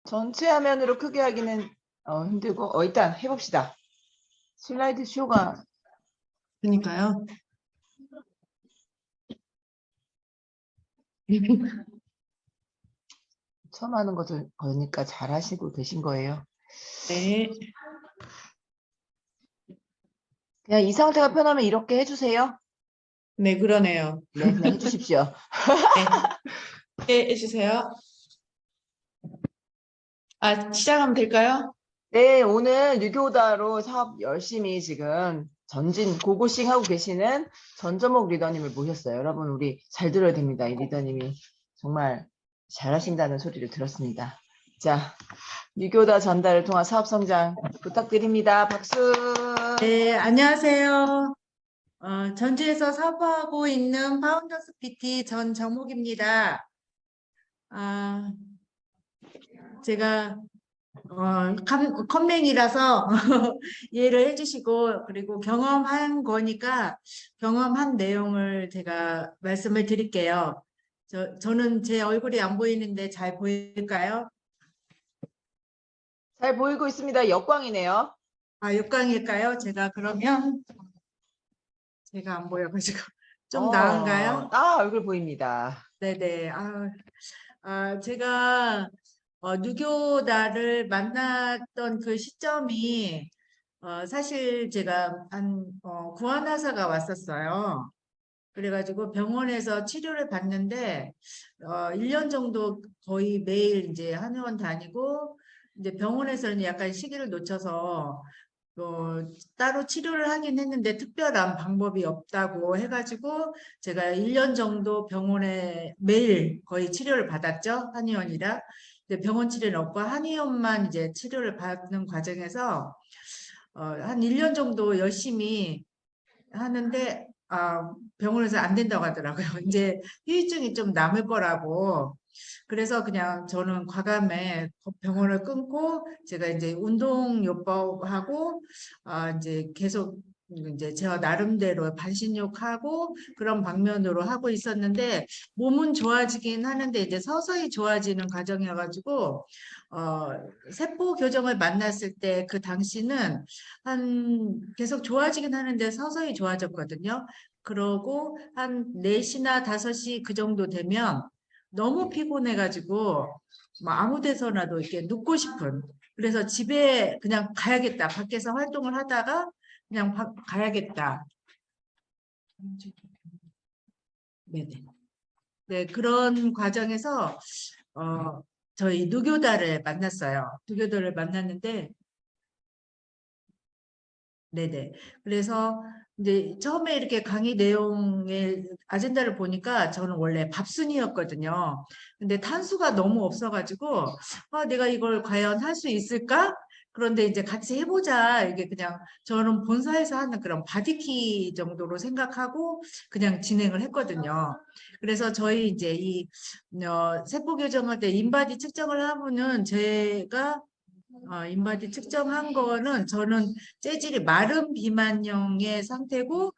전체 화면으로 크게 하기는 힘들고 일단 해봅시다. 슬라이드 쇼가 그러니까요. 처음 하는 것을 거니까 잘 하시고 계신 거예요. 네. 그냥 이 상태가 편하면 이렇게 해주세요. 네, 그러네요. 네, 그냥 해주십시오. 네. 네, 해주세요. 시작하면 될까요? 네, 오늘 유교다로 사업 열심히 지금 전진 고고싱 하고 계시는 전저목 리더님을 모셨어요. 여러분, 우리 잘 들어야 됩니다. 이 리더님이 정말 잘하신다는 소리를 들었습니다. 자, 유교다 전달을 통한 사업 성장 부탁드립니다. 박수. 네, 안녕하세요. 전주에서 사업하고 있는 파운더스 PT 전정목입니다. 제가 컴맹이라서 이해를 해주시고, 그리고 경험한 거니까 경험한 내용을 제가 말씀을 드릴게요. 저는 제 얼굴이 안 보이는데 잘 보일까요? 잘 보이고 있습니다. 역광이네요. 역광일까요? 그러면 제가 안 보여가지고 좀 나은가요? 얼굴 보입니다. 네네. 제가 누교다를 만났던 그 시점이 사실 제가 구안하사가 왔었어요. 그래가지고 병원에서 치료를 받는데 1년 정도 거의 매일 이제 한의원 다니고, 이제 병원에서는 약간 시기를 놓쳐서 따로 치료를 하긴 했는데 특별한 방법이 없다고 해가지고 제가 1년 정도 병원에 매일 거의 치료를 받았죠. 한의원이라. 근데 병원 치료는 없고 한의원만 이제 치료를 받는 과정에서 한 1년 정도 열심히 하는데 병원에서 안 된다고 하더라고요. 이제 후유증이 좀 남을 거라고. 그래서 그냥 저는 과감해 병원을 끊고 제가 이제 운동요법하고 이제 계속 이제 제가 나름대로 반신욕하고 그런 방면으로 하고 있었는데, 몸은 좋아지긴 하는데 이제 서서히 좋아지는 과정이어가지고 세포 교정을 만났을 때 그 당시는 계속 좋아지긴 하는데 서서히 좋아졌거든요. 그러고 한 4시나 5시 그 정도 되면 너무 피곤해가지고 막 아무 데서나도 이렇게 눕고 싶은, 그래서 집에 그냥 가야겠다, 밖에서 활동을 하다가 그냥 가야겠다. 네네. 네, 그런 과정에서 저희 누교다를 만났어요. 누교다를 만났는데, 네네. 그래서 이제 처음에 이렇게 강의 내용의 아젠다를 보니까 저는 원래 밥순이었거든요. 근데 탄수가 너무 없어가지고, 내가 이걸 과연 할 수 있을까? 그런데 이제 같이 해보자. 이게 그냥 저는 본사에서 하는 그런 바디키 정도로 생각하고 그냥 진행을 했거든요. 그래서 저희 이제 세포 교정할 때 인바디 측정을 하면은 제가 인바디 측정한 거는 저는 재질이 마른 비만형의 상태고,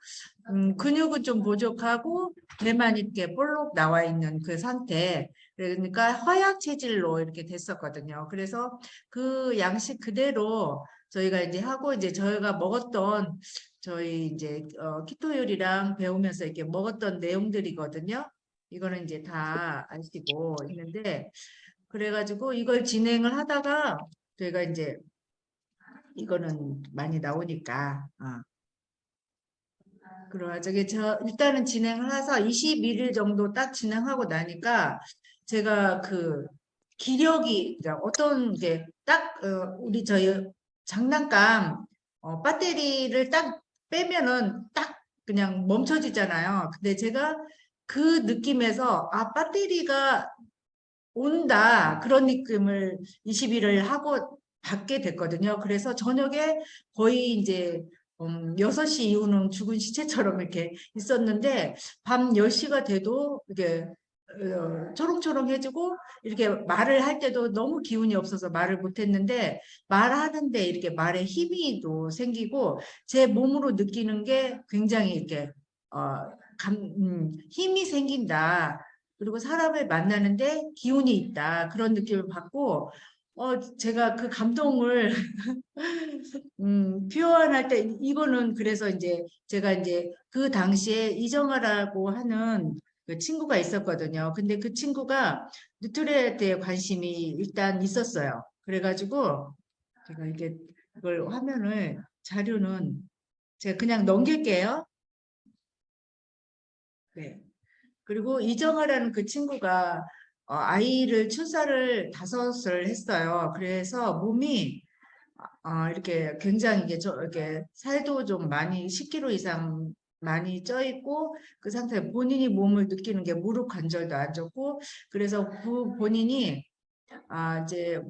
근육은 좀 부족하고 배만 이렇게 볼록 나와 있는 그 상태. 그러니까 허약 체질로 이렇게 됐었거든요. 그래서 그 양식 그대로 저희가 이제 하고, 이제 저희가 먹었던 저희 이제 키토 요리랑 배우면서 이렇게 먹었던 내용들이거든요. 이거는 이제 다 아시고 있는데, 그래가지고 이걸 진행을 하다가 저희가 이제 이거는 많이 나오니까 그러나 일단은 진행을 해서 21일 정도 딱 진행하고 나니까 제가 그 기력이, 그러니까 어떤 게 딱 우리 저희 장난감 배터리를 딱 빼면은 딱 그냥 멈춰지잖아요. 근데 제가 그 느낌에서 배터리가 온다, 그런 느낌을 20일을 하고 받게 됐거든요. 그래서 저녁에 거의 이제 6시 이후는 죽은 시체처럼 이렇게 있었는데, 밤 10시가 돼도 이게 초롱초롱해지고, 이렇게 말을 할 때도 너무 기운이 없어서 말을 못했는데 말하는데 이렇게 말에 힘이 또 생기고, 제 몸으로 느끼는 게 굉장히 이렇게 힘이 생긴다. 그리고 사람을 만나는데 기운이 있다. 그런 느낌을 받고, 제가 그 감동을 표현할 때 이거는 그래서 이제 제가 이제 그 당시에 이정아라고 하는 그 친구가 있었거든요. 근데 그 친구가 뉴트리에 대해 관심이 일단 있었어요. 그래가지고 제가 이게 그걸 화면을 자료는 제가 그냥 넘길게요. 네. 그리고 이정아라는 그 친구가 아이를 출산을 5을 했어요. 그래서 몸이 이렇게 굉장히 이렇게 살도 좀 많이 10kg 이상 많이 쪄 있고 그 상태에 본인이 몸을 느끼는 게 무릎 관절도 안 좋고 그래서 그 본인이 이제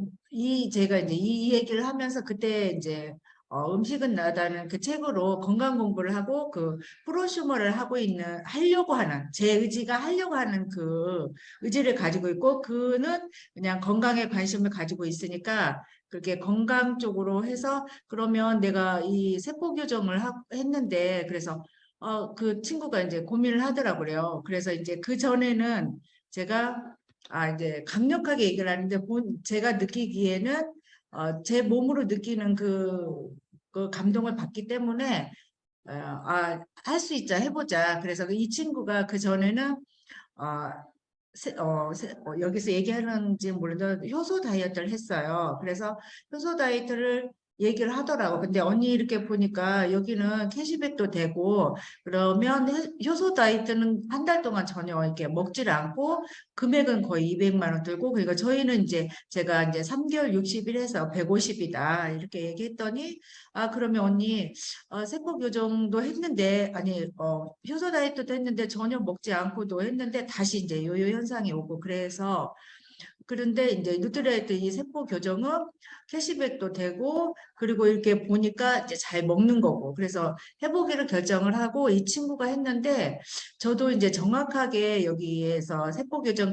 제가 이제 이 얘기를 하면서 그때 이제 음식은 나다는 그 책으로 건강 공부를 하고 그 프로슈머를 하려고 하는 제 의지가 하려고 하는 그 의지를 가지고 있고 그는 그냥 건강에 관심을 가지고 있으니까 그렇게 건강 쪽으로 해서 그러면 내가 이 세포 교정을 했는데 그래서 그 친구가 이제 고민을 하더라고요. 그래서 이제 그 전에는 제가 이제 강력하게 얘기를 하는데 제가 느끼기에는 제 몸으로 느끼는 그 감동을 받기 때문에 할 수 있자 해보자. 그래서 이 친구가 그 전에는 어, 여기서 얘기하는지 모르는데 효소 다이어트를 했어요. 그래서 효소 다이어트를 얘기를 하더라고. 근데 언니 이렇게 보니까 여기는 캐시백도 되고 그러면 효소 다이어트는 한 달 동안 전혀 이렇게 먹지를 않고 금액은 거의 200만 원 들고 그러니까 저희는 이제 제가 이제 3개월 60일 해서 150이다 이렇게 얘기했더니 그러면 언니 세포 교정도 했는데 효소 다이어트도 했는데 전혀 먹지 않고도 했는데 다시 이제 요요 현상이 오고 그래서 그런데 이제 누트리아이트 이 세포 교정은 캐시백도 되고 그리고 이렇게 보니까 이제 잘 먹는 거고 그래서 해보기를 결정을 하고 이 친구가 했는데 저도 이제 정확하게 여기에서 세포 교정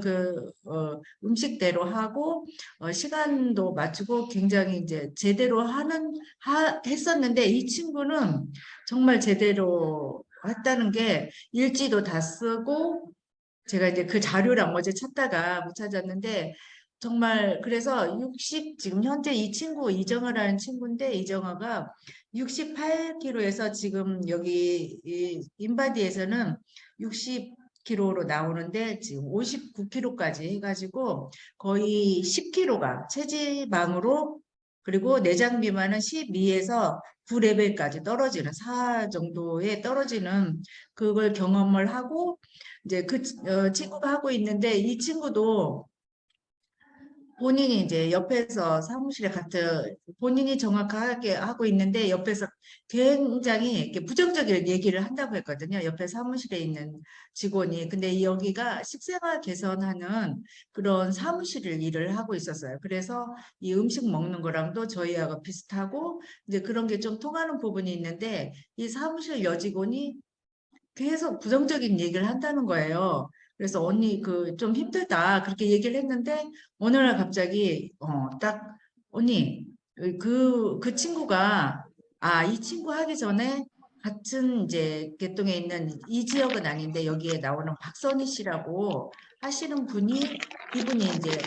음식대로 하고 시간도 맞추고 굉장히 이제 제대로 했었는데 이 친구는 정말 제대로 했다는 게 일지도 다 쓰고 제가 이제 그 자료를 어제 찾다가 못 찾았는데 정말 그래서 지금 현재 이 친구 이정아라는 친구인데 이정아가 68kg에서 지금 여기 이 인바디에서는 60kg로 나오는데 지금 59kg까지 해가지고 거의 10kg가 체지방으로 그리고 내장 비만은 12에서 9레벨까지 떨어지는 4 정도에 떨어지는 그걸 경험을 하고 이제 친구가 하고 있는데 이 친구도 본인이 이제 옆에서 사무실에 본인이 정확하게 하고 있는데 옆에서 굉장히 이렇게 부정적인 얘기를 한다고 했거든요. 옆에 사무실에 있는 직원이. 근데 여기가 식생활 개선하는 그런 사무실을 일을 하고 있었어요. 그래서 이 음식 먹는 거랑도 저희하고 비슷하고 이제 그런 게 좀 통하는 부분이 있는데 이 사무실 여직원이 계속 부정적인 얘기를 한다는 거예요. 그래서 언니 좀 힘들다 그렇게 얘기를 했는데 어느 날 갑자기 딱 언니 그 친구가 이 친구 하기 전에 같은 이제 개동에 있는 이 지역은 아닌데 여기에 나오는 박선희 씨라고 하시는 이분이 이제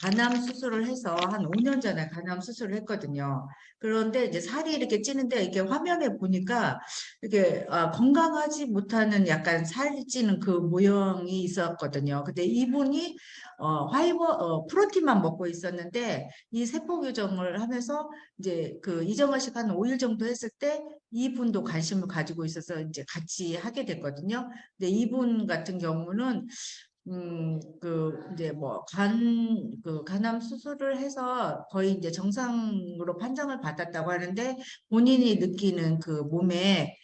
간암 수술을 해서 한 5년 전에 간암 수술을 했거든요. 그런데 이제 살이 이렇게 찌는데 이렇게 화면에 보니까 이렇게 건강하지 못하는 약간 살이 찌는 그 모형이 있었거든요. 근데 이분이 프로틴만 먹고 있었는데 이 세포 교정을 하면서 이제 그 이정아 씨가 한 5일 정도 했을 때 이분도 관심을 가지고 있어서 이제 같이 하게 됐거든요. 근데 이분 같은 경우는 이제 간암 수술을 해서 거의 이제 정상으로 판정을 받았다고 하는데 본인이 느끼는 그 몸에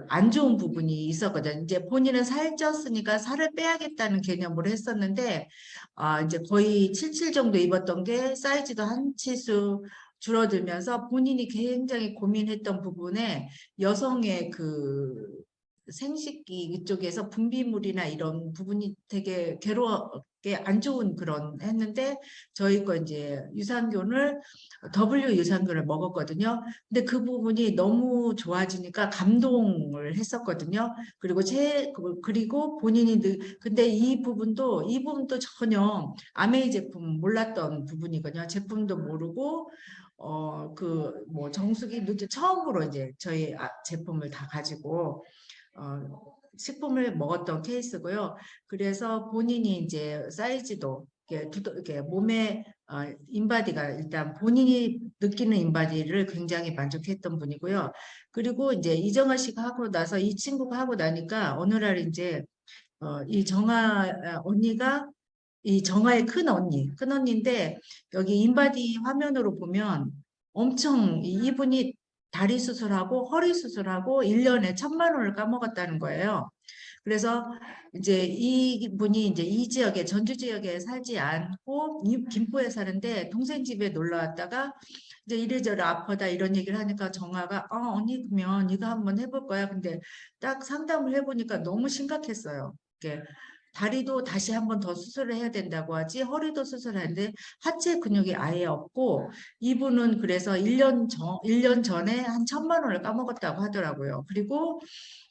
안 좋은 부분이 있었거든. 이제 본인은 살쪘으니까 살을 빼야겠다는 개념으로 했었는데, 이제 거의 77 정도 입었던 게 사이즈도 한 치수 줄어들면서 본인이 굉장히 고민했던 부분에 여성의 생식기 이쪽에서 분비물이나 이런 부분이 되게 괴롭게 안 좋은 그런 했는데 저희 거 이제 유산균을 W 유산균을 먹었거든요. 근데 그 부분이 너무 좋아지니까 감동을 했었거든요. 그리고 그리고 본인이 근데 이 부분도 전혀 아메이 제품 몰랐던 부분이거든요. 제품도 모르고 그 뭐 정수기 처음으로 이제 저희 제품을 다 가지고 식품을 먹었던 케이스고요. 그래서 본인이 이제 사이즈도 이렇게 몸에 인바디가 일단 본인이 느끼는 인바디를 굉장히 만족했던 분이고요. 그리고 이제 이정아 씨가 하고 나서 이 친구가 하고 나니까 어느 날 이제 이 정아 언니가 이 정아의 큰 언니인데 여기 인바디 화면으로 보면 엄청 이분이 다리 수술하고 허리 수술하고 1년에 1,000만 원을 까먹었다는 거예요. 그래서 이제 이분이 이제 이 지역에 전주 지역에 살지 않고 김포에 사는데 동생 집에 놀러 왔다가 이제 이래저래 아프다 이런 얘기를 하니까 정아가 언니 그러면 이거 한번 해볼 거야. 근데 딱 상담을 해보니까 너무 심각했어요. 이게 다리도 다시 한번 더 수술을 해야 된다고 하지 허리도 수술하는데 하체 근육이 아예 없고 이분은 그래서 1년 전에 한 1,000만 원을 까먹었다고 하더라고요. 그리고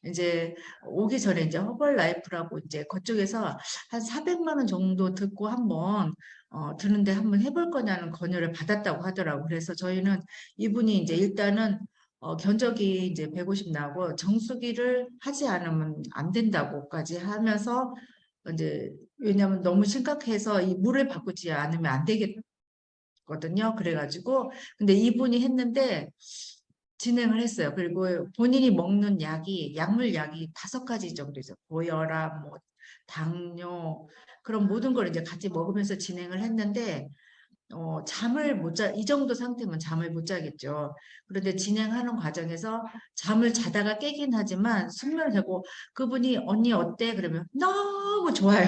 이제 오기 전에 이제 허벌라이프라고 이제 그쪽에서 한 400만 원 정도 듣고 한번 드는데 한번 해볼 거냐는 권유를 받았다고 하더라고요. 그래서 저희는 이분이 이제 일단은 견적이 이제 150 나고 정수기를 하지 않으면 안 된다고까지 하면서 이제 왜냐하면 너무 심각해서 이 물을 바꾸지 않으면 안 되겠거든요. 그래가지고 근데 이분이 했는데 진행을 했어요. 그리고 본인이 먹는 약물약이 5가지 정도 있어요. 고혈압, 뭐 당뇨 그런 모든 걸 이제 같이 먹으면서 진행을 했는데 잠을 못 자, 이 정도 상태면 잠을 못 자겠죠. 그런데 진행하는 과정에서 잠을 자다가 깨긴 하지만 숙면을 하고 그분이 언니 어때? 그러면 너무 좋아요.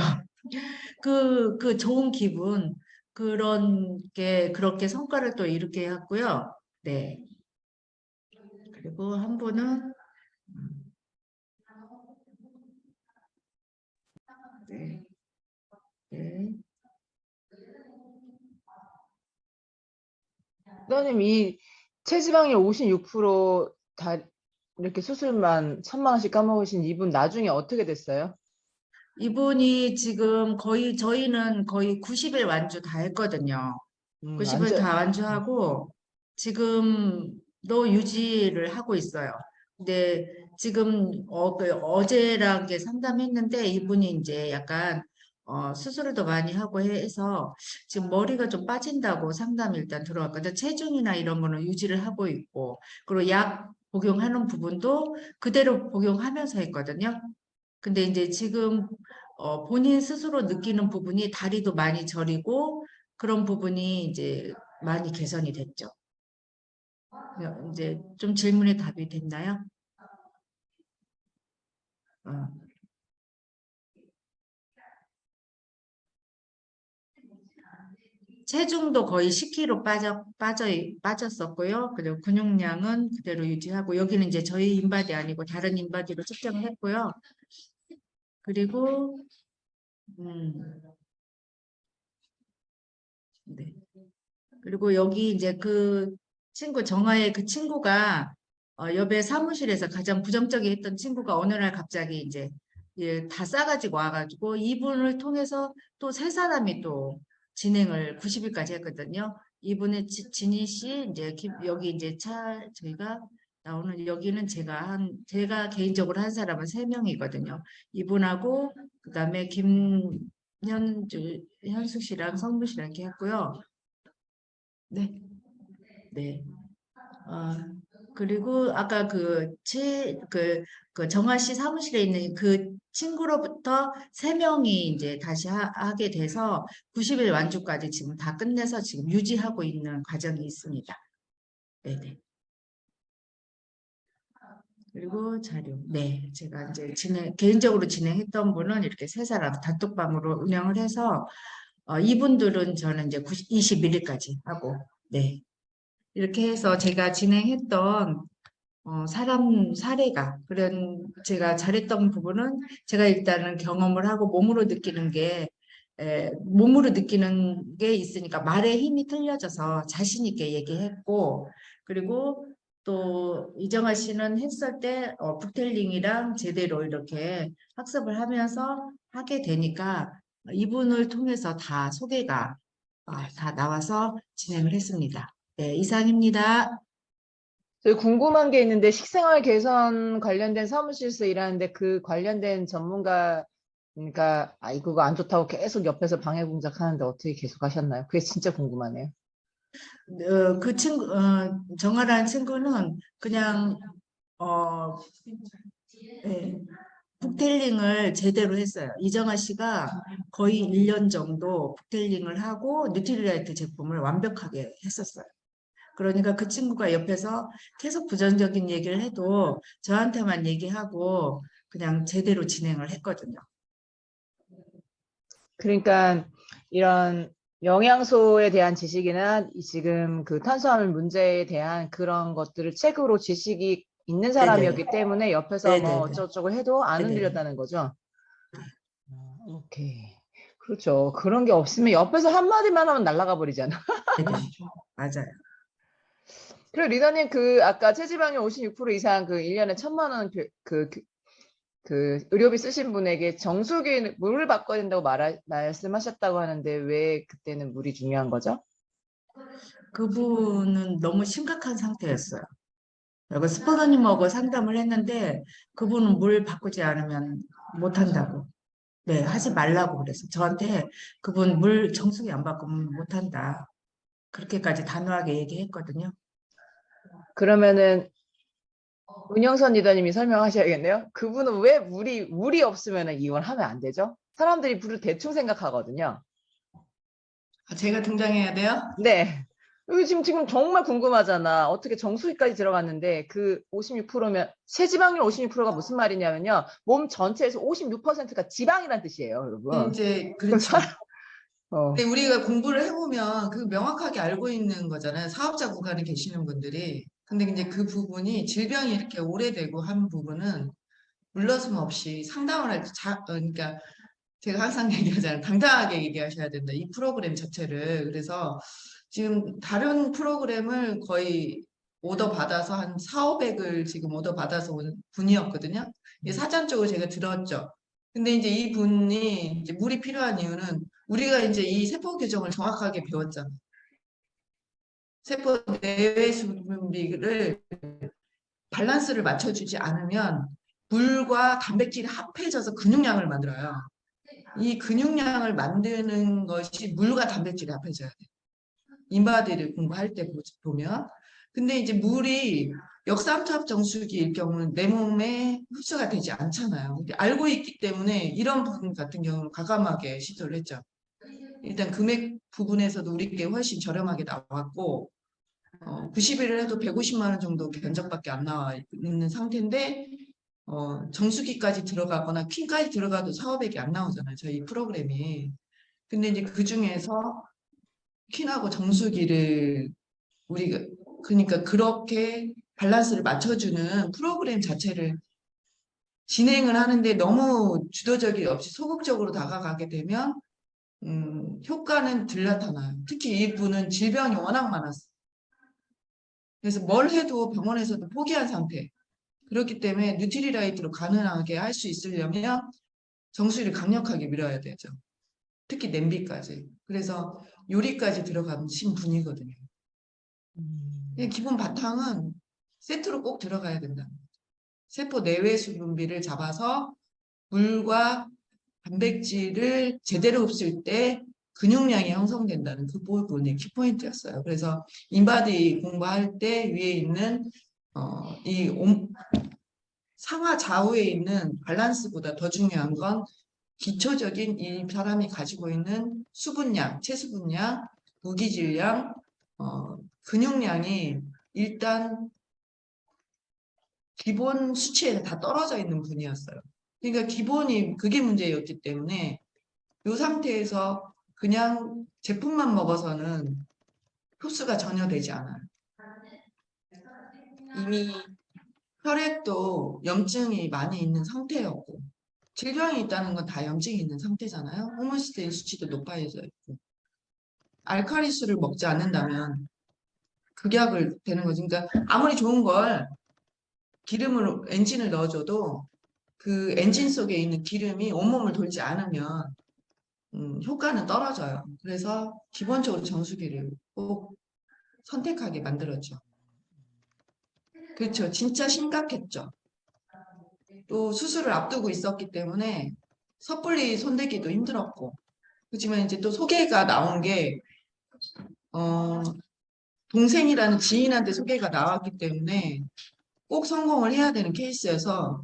그 좋은 기분, 그런 게 그렇게 성과를 또 이렇게 했고요. 네. 그리고 한 분은, 네. 네. 리더님, 이 체지방이 56%다 이렇게 수술만 1,000만 원씩 까먹으신 이분 나중에 어떻게 됐어요? 이분이 지금 거의 저희는 거의 90일 완주 다 했거든요. 90일 완전, 다 완주하고 지금도 유지를 하고 있어요. 근데 지금 어제랑 게 상담했는데 이분이 이제 약간 수술을 더 많이 하고 해서 지금 머리가 좀 빠진다고 상담이 일단 들어왔거든요. 체중이나 이런 거는 유지를 하고 있고 그리고 약 복용하는 부분도 그대로 복용하면서 했거든요. 근데 이제 지금 본인 스스로 느끼는 부분이 다리도 많이 저리고 그런 부분이 이제 많이 개선이 됐죠. 이제 좀 질문에 답이 됐나요? 어. 체중도 거의 10kg 빠졌었고요. 그리고 근육량은 그대로 유지하고 여기는 이제 저희 인바디 아니고 다른 인바디로 측정을 했고요. 그리고 네. 그리고 여기 이제 그 친구 정아의 그 친구가 옆에 사무실에서 가장 부정적이 했던 친구가 어느 날 갑자기 이제 다 싸가지고 와가지고 이분을 통해서 또 세 사람이 또 진행을 90일까지 했거든요. 이분의 진희 씨 이제 여기 이제 저희가 나오는 여기는 제가 개인적으로 한 사람은 3명이거든요. 이분하고 그다음에 현숙 씨랑 성무 씨랑 이렇게 했고요. 네. 네. 그리고 아까 그 정아 씨 사무실에 있는 그 친구로부터 3명이 이제 다시 하게 돼서 90일 완주까지 지금 다 끝내서 지금 유지하고 있는 과정이 있습니다. 네네. 그리고 자료. 네. 제가 이제 개인적으로 진행했던 분은 이렇게 3사람 단톡방으로 운영을 해서 이분들은 저는 이제 21일까지 하고, 네. 이렇게 해서 제가 진행했던 사람 사례가 그런 제가 잘했던 부분은 제가 일단은 경험을 하고 몸으로 느끼는 게 있으니까 말의 힘이 틀려져서 자신 있게 얘기했고 그리고 또 이정아 씨는 했을 때 북텔링이랑 제대로 이렇게 학습을 하면서 하게 되니까 이분을 통해서 다 소개가 다 나와서 진행을 했습니다. 네, 이상입니다. 저희 궁금한 게 있는데 식생활 개선 관련된 사무실에서 일하는데 그 관련된 전문가 그러니까 그거 안 좋다고 계속 옆에서 방해 공작하는데 어떻게 계속 하셨나요? 그게 진짜 궁금하네요. 그 친구, 정아라는 친구는 그냥, 예, 북테일링을 제대로 했어요. 이정아 씨가 거의 1년 정도 북테일링을 하고 뉴트리라이트 제품을 완벽하게 했었어요. 그러니까 그 친구가 옆에서 계속 부정적인 얘기를 해도 저한테만 얘기하고 그냥 제대로 진행을 했거든요. 그러니까 이런 영양소에 대한 지식이나 지금 그 탄수화물 문제에 대한 그런 것들을 책으로 지식이 있는 네네. 사람이었기 때문에 옆에서 뭐 네네네. 어쩌고저쩌고 해도 안 네네. 흔들렸다는 거죠. 오케이. 그렇죠. 그런 게 없으면 옆에서 한마디만 하면 날아가 버리잖아. 네네. 맞아요. 그리고 리더님 그 아까 체지방률 56% 이상 그 1년에 1,000만 원 그 의료비 쓰신 분에게 정수기 물을 바꿔야 된다고 말씀하셨다고 하는데 왜 그때는 물이 중요한 거죠? 그분은 너무 심각한 상태였어요. 그리고 스포너님하고 상담을 했는데 그분은 물 바꾸지 않으면 못한다고. 네, 하지 말라고 그랬어요. 저한테 그분 물 정수기 안 바꾸면 못한다. 그렇게까지 단호하게 얘기했거든요. 그러면은 은영선 리더님이 설명하셔야겠네요. 그분은 왜 물이 없으면 이혼하면 안 되죠? 사람들이 물을 대충 생각하거든요. 제가 등장해야 돼요? 네. 여기 지금 정말 궁금하잖아. 어떻게 정수기까지 들어갔는데 그 56%면 체지방률 56%가 무슨 말이냐면요. 몸 전체에서 56%가 지방이란 뜻이에요, 여러분. 이제 그 그렇죠. 사람 어. 근데 우리가 공부를 해보면 그 명확하게 알고 있는 거잖아요. 사업자 구간에 계시는 분들이. 근데 이제 그 부분이 질병이 이렇게 오래되고 한 부분은 물러섬 없이 상담을 할 때 그러니까 제가 항상 얘기하잖아요. 당당하게 얘기하셔야 된다. 이 프로그램 자체를. 그래서 지금 다른 프로그램을 거의 오더 받아서 한 4, 500을 지금 오더 받아서 온 분이었거든요. 이 사전적으로 제가 들었죠. 근데 이제 이 분이 이제 물이 필요한 이유는 우리가 이제 이 세포 규정을 정확하게 배웠잖아요. 세포 내외 수분비를 밸런스를 맞춰주지 않으면 물과 단백질이 합해져서 근육량을 만들어요. 이 근육량을 만드는 것이 물과 단백질이 합해져야 돼요. 인바디를 공부할 때 보면. 근데 이제 물이 역삼투압 정수기일 경우는 내 몸에 흡수가 되지 않잖아요. 근데 알고 있기 때문에 이런 부분 같은 경우는 과감하게 시도를 했죠. 일단 금액 부분에서도 우리께 훨씬 저렴하게 나왔고 90일을 해도 150만 원 정도 견적밖에 안 나와 있는 상태인데 정수기까지 들어가거나 퀸까지 들어가도 4,500이 안 나오잖아요. 저희 프로그램이. 근데 이제 그 중에서 퀸하고 정수기를 우리가 그러니까 그렇게 밸런스를 맞춰주는 프로그램 자체를 진행을 하는데 너무 주도적이 없이 소극적으로 다가가게 되면 효과는 덜 나타나요. 특히 이분은 질병이 워낙 많았어요. 그래서 뭘 해도 병원에서도 포기한 상태. 그렇기 때문에 뉴트리라이트로 가능하게 할 수 있으려면 정수리를 강력하게 밀어야 되죠. 특히 냄비까지. 그래서 요리까지 들어가신 분이거든요. 기본 바탕은 세트로 꼭 들어가야 된다. 세포 내외 수분비를 잡아서 물과 단백질을 제대로 흡수할 때 근육량이 형성된다는 그 부분이 키포인트였어요. 그래서 인바디 공부할 때 위에 있는 이 상하 좌우에 있는 밸런스보다 더 중요한 건 기초적인 이 사람이 가지고 있는 수분량, 체수분량, 무기질량, 근육량이 일단 기본 수치에는 다 떨어져 있는 분이었어요. 그러니까 기본이 그게 문제였기 때문에 이 상태에서 그냥 제품만 먹어서는 흡수가 전혀 되지 않아요. 이미 혈액도 염증이 많이 있는 상태였고 질병이 있다는 건 다 염증이 있는 상태잖아요. 호모시스테인 수치도 높아져 있고 알칼리수를 먹지 않는다면 극약을 되는 거지. 그러니까 아무리 좋은 걸 기름으로 엔진을 넣어줘도 그 엔진 속에 있는 기름이 온몸을 돌지 않으면 효과는 떨어져요. 그래서 기본적으로 정수기를 꼭 선택하게 만들었죠. 그렇죠. 진짜 심각했죠. 또 수술을 앞두고 있었기 때문에 섣불리 손대기도 힘들었고 그렇지만 이제 또 소개가 나온 게 동생이라는 지인한테 소개가 나왔기 때문에 꼭 성공을 해야 되는 케이스여서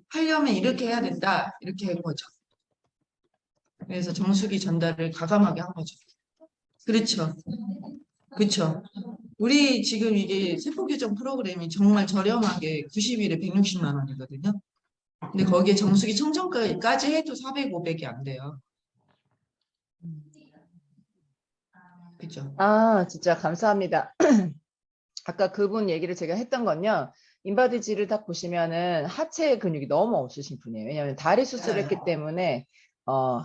하려면 이렇게 해야 된다 이렇게 한 거죠. 그래서 정수기 전달을 과감하게 한 거죠. 그렇죠. 그렇죠. 우리 지금 이게 세포교정 프로그램이 정말 저렴하게 90일에 160만 원이거든요. 근데 거기에 정수기 청정까지 해도 400, 500이 안 돼요. 그죠? 아, 진짜 감사합니다. 아까 그분 얘기를 제가 했던 건요. 인바디지를 딱 보시면은 하체 근육이 너무 없으신 분이에요. 왜냐하면 다리 수술을 했기 때문에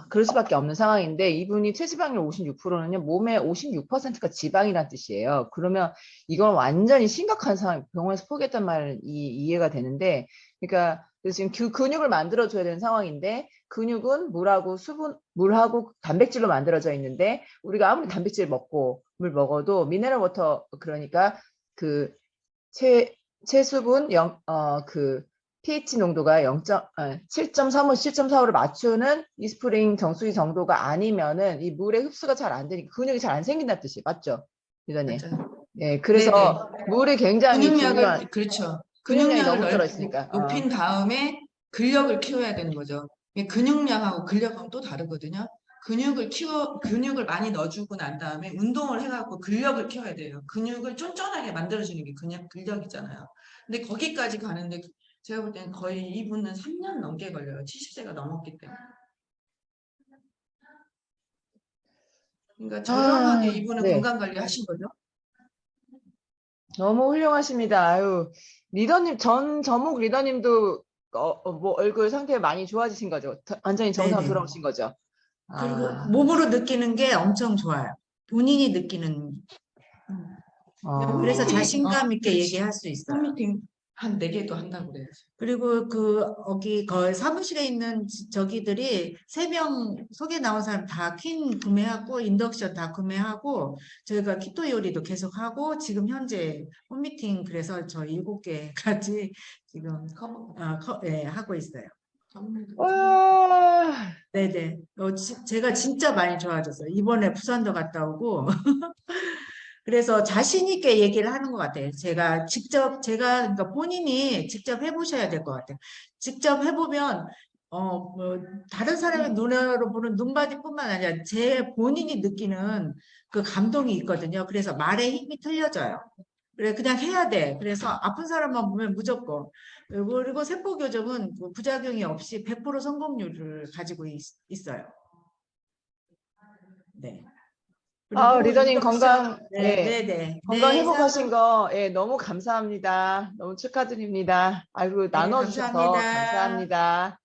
그럴 수밖에 없는 상황인데 이분이 체지방률 56%는요. 몸의 56%가 지방이란 뜻이에요. 그러면 이건 완전히 심각한 상황, 병원에서 포기했단 말은 이해가 되는데 그러니까 그래서 지금 근육을 만들어줘야 되는 상황인데 근육은 물하고 단백질로 만들어져 있는데 우리가 아무리 단백질 먹고 물 먹어도 미네랄 워터 그러니까 그 체수분 그 pH 농도가 7.35, 7.45를 맞추는 이스프링 정수기 정도가 아니면은 이 물의 흡수가 잘 안 되니까 근육이 잘 안 생긴다는 뜻이 맞죠? 리더님. 맞아요. 예, 그래서 물이 굉장히 중요한 그렇죠. 근육량이 근육량을 너무 들어있으니까. 높인 다음에 근력을 키워야 되는 거죠. 근육량하고 근력은 또 다르거든요. 근육을 많이 넣어주고 난 다음에 운동을 해갖고 근력을 키워야 돼요. 근육을 쫀쫀하게 만들어주는 게 근력이잖아요. 근데 거기까지 가는데 제가 볼 때는 거의 이분은 3년 넘게 걸려요. 70세가 넘었기 때문에. 그러니까 저렴하게 이분은 네. 건강관리 하신 거죠. 너무 훌륭하십니다. 아유, 리더님, 전목 리더님도 뭐 얼굴 상태 많이 좋아지신 거죠? 완전히 정상 네네. 돌아오신 거죠? 그리고 아, 몸으로 느끼는 게 엄청 좋아요. 본인이 느끼는. 그래서 어, 자신감 있게 그렇지. 얘기할 수 있어요. 홈미팅 한 4개도 한다고 그래요. 그리고 거기 사무실에 있는 저기들이 3명 소개 나온 사람 다 퀸 구매하고 인덕션 다 구매하고 저희가 키토 요리도 계속 하고 지금 현재 홈미팅 그래서 저 7개까지 지금 하고 있어요. 와, 네네. 제가 진짜 많이 좋아졌어요. 이번에 부산도 갔다 오고. 그래서 자신 있게 얘기를 하는 것 같아요. 제가 그러니까 본인이 직접 해보셔야 될 것 같아요. 직접 해보면, 다른 사람의 눈으로 보는 눈바디뿐만 아니라 제 본인이 느끼는 그 감동이 있거든요. 그래서 말의 힘이 틀려져요. 그래, 그냥 해야 돼. 그래서 아픈 사람만 보면 무조건. 그리고 세포교정은 부작용이 없이 100% 성공률을 가지고 있어요. 네. 그리고 리더님 인덕션, 건강 네, 회복하신 거, 너무 감사합니다. 너무 축하드립니다. 아이고, 네, 나눠주셔서 감사합니다. 감사합니다.